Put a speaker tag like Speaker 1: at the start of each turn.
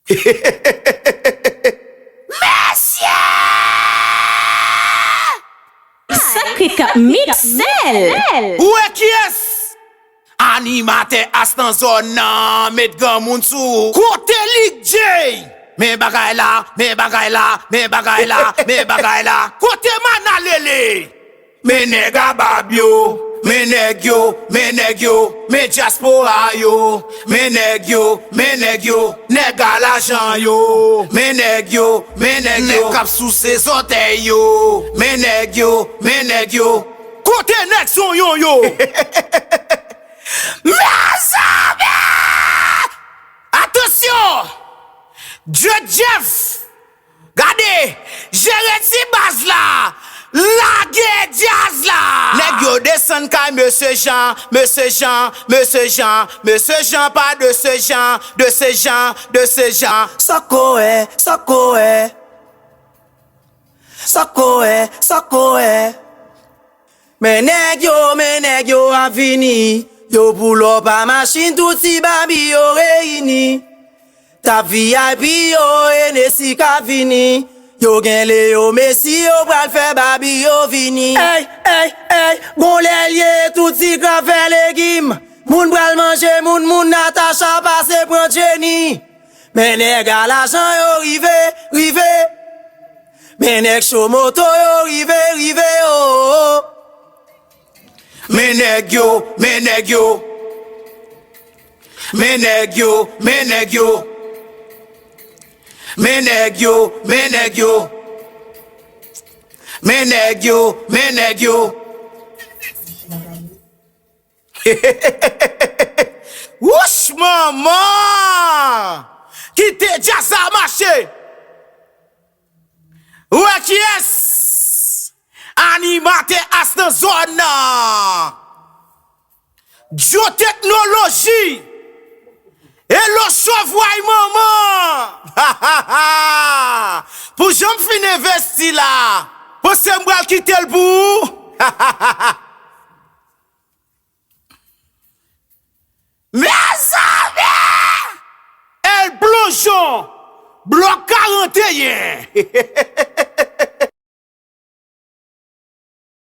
Speaker 1: Messieurs!
Speaker 2: Sacré Cap Mixel!
Speaker 1: Ouais, qui est? Animateur astan zone nan, met gan moun sou. Kote Lig J! Me bagay la, me bagay la, me bagay la, me bagay la. Kote Manalele! Me nega babyo. Me neg yo, me diaspora yo. Me neg yo, nega l'argent yo. Me neg yo, neg kap sous ses orteils yo. Me neg yo, kote neg son yo. Mes amis! Attention! Jeff! Gade, j'ai ti base là! La guerre jazz là! Nèg yo descend kay Monsieur Jean, pas de ce Jean.
Speaker 3: Sokoe. Mais nèg yo a vini. Yo boulot pa machine tout si babi yo réuni. Ta VIP yo Hennessy ka vini. Yo gen Léo Messi yo pral fè babi yo vini. Hey, bon lèlier tout si ka fè légumes. Moun pral manger, moun Natacha passe prend Jenny. Men nèg à l'argent yo rive. Men nèg show moto yo rive oh.
Speaker 1: Me nèg yo. Me nèg yo. Ouch maman! Qui te jazz à marcher? Ouais qui est? Animateur astan zone. Biotechnologie. Et le chevreuil maman. Pour j'en fin investi là. Pour se m'bral quitter le bout. Mes amis. El Blonjon. Bloc 41.